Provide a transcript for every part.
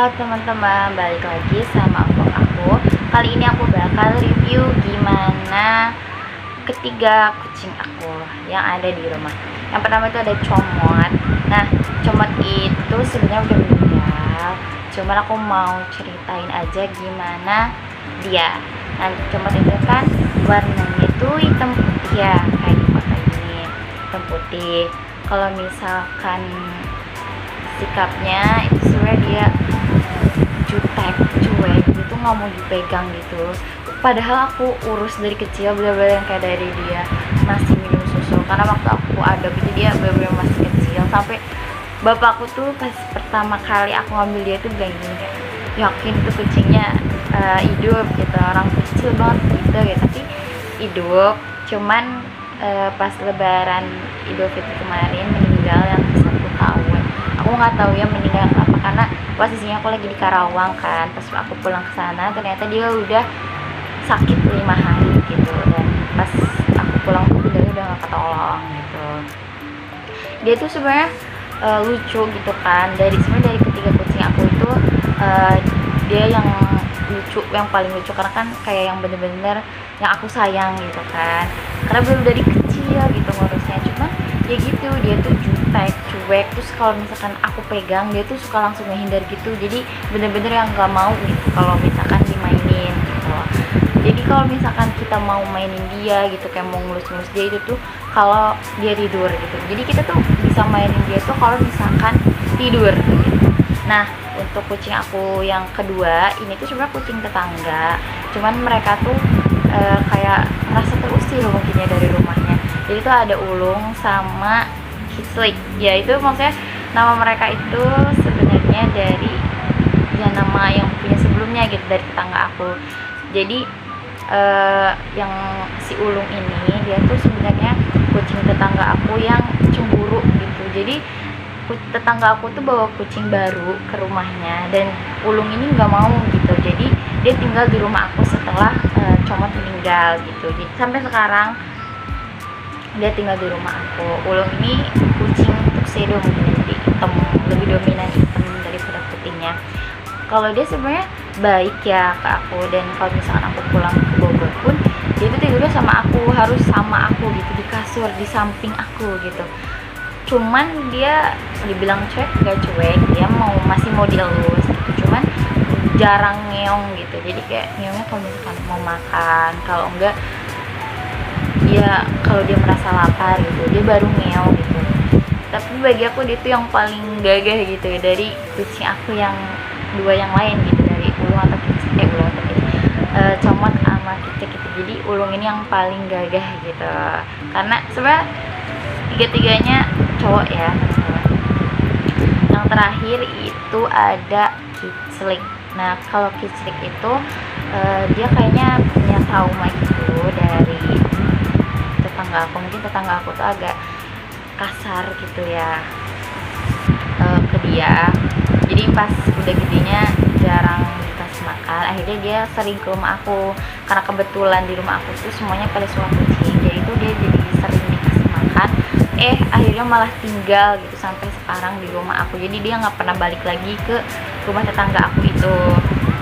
Halo teman-teman, balik lagi sama vlog aku. Kali ini aku bakal review gimana ketiga kucing aku yang ada di rumah. Yang pertama itu ada Comot. Nah, Comot itu sebenarnya udah meninggal. Cuman aku mau ceritain aja gimana dia. Nah, Comot itu kan warnanya itu hitam putih ya, kayak di foto ini, hitam putih. Kalau misalkan sikapnya itu sebenarnya dia jutek, cuek gitu, nggak mau dipegang gitu. Padahal aku urus dari kecil, bener-bener yang kayak dari dia masih minum susu, karena waktu aku adopsi itu dia bener-bener masih kecil. Sampai bapakku tuh pas pertama kali aku ngambil dia tuh bilang gini, kayak yakin tuh kucingnya hidup gitu, orang kecil banget gitu ya, tapi hidup. Cuman pas lebaran Idul Fitri kemarin meninggal yang 1 tahun. Aku nggak tahu ya meninggal apa, karena posisinya aku lagi di Karawang kan. Pas aku pulang ke sana ternyata dia udah sakit 5 hari gitu, dan pas aku pulang tuh dia udah nggak ketolong gitu. Dia tuh sebenarnya lucu gitu kan. Sebenarnya dari ketiga kucing aku itu dia yang lucu, yang paling lucu, karena kan kayak yang bener-bener yang aku sayang gitu kan, karena belum dari kecil gitu ngurusnya. Cuma ya gitu, dia tuh jutek, cuek, terus kalau misalkan aku pegang dia tuh suka langsung ngehindar gitu. Jadi bener-bener yang nggak mau gitu kalau misalkan dimainin gitu. Jadi kalau misalkan kita mau mainin dia gitu, kayak mau ngelus-ngelus dia, itu tuh kalau dia tidur gitu. Jadi kita tuh bisa mainin dia tuh kalau misalkan tidur gitu. Nah, untuk kucing aku yang kedua ini tuh sebenarnya kucing tetangga. Cuman mereka tuh kayak merasa terusir mungkin ya dari rumahnya. Jadi tuh ada Ulung sama Kislik. Ya itu maksudnya nama mereka itu sebenarnya dari ya nama yang punya sebelumnya gitu, dari tetangga aku. Jadi yang si Ulung ini dia tuh sebenarnya kucing tetangga aku yang cemburu gitu. Jadi tetangga aku tuh bawa kucing baru ke rumahnya, dan Ulung ini nggak mau gitu. Jadi dia tinggal di rumah aku setelah Comot meninggal gitu. Jadi sampai sekarang dia tinggal di rumah aku. Ulung ini kucing tuxedo mungkin, jadi hitam, lebih dominan hitam daripada putihnya. Kalau dia sebenarnya baik ya ke aku, dan kalau misalkan aku pulang ke Bogor pun dia tuh tidurnya sama aku, harus sama aku gitu, di kasur di samping aku gitu. Cuman dia dibilang cuek gak cuek, dia masih mau dielus gitu. Cuman jarang ngeong gitu. Jadi kayak ngeongnya kalau misalkan mau makan, kalau enggak ya kalau dia merasa lapar gitu, dia baru ngeong gitu. Tapi bagi aku dia tuh yang paling gagah gitu ya, dari kucing aku yang dua yang lain gitu, dari Ulung atau Comot sama Kicek gitu. Jadi Ulung ini yang paling gagah gitu, karena sebenarnya tiga-tiganya cowok ya. Yang terakhir itu ada Kiclik. Nah, kalau Kiclik itu dia kayaknya punya trauma gitu dari tetangga aku. Mungkin tetangga aku tuh agak kasar gitu ya ke dia. Jadi pas udah gedenya jarang dikasih makan. Akhirnya dia sering ke rumah aku, karena kebetulan di rumah aku tuh semuanya pada suka kucing. Jadi itu dia jadi sering dikasih makan. Akhirnya malah tinggal gitu sampai sekarang di rumah aku. Jadi dia nggak pernah balik lagi ke rumah tetangga aku itu.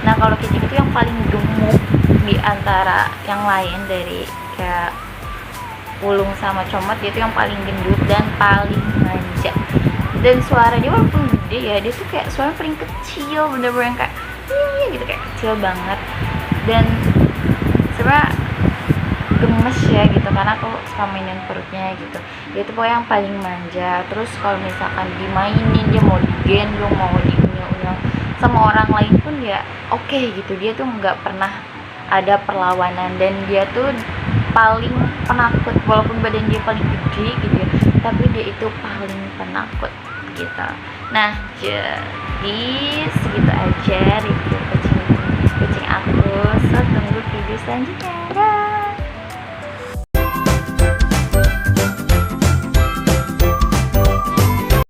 Nah, kalau Kicik itu yang paling gemuk di antara yang lain, dari kayak Ulung sama Comot, dia tuh yang paling gendut dan paling manja. Dan suara dia walaupun gede ya, dia tuh kayak suaranya paling kecil, bener-bener yang kayak gitu, kayak kecil banget. Dan sebenarnya gemes ya gitu, karena aku suka mainin perutnya gitu. Dia tuh pokoknya yang paling manja. Terus kalau misalkan dimainin, dia mau digendong, mau diunyel-unyel sama orang lain pun ya oke gitu. Dia tuh nggak pernah ada perlawanan, dan dia tuh paling penakut. Walaupun badan dia paling gede gitu ya, tapi dia itu paling penakut gitu. Nah, jadi segitu aja review kucing aku. So, tunggu video selanjutnya. Dah.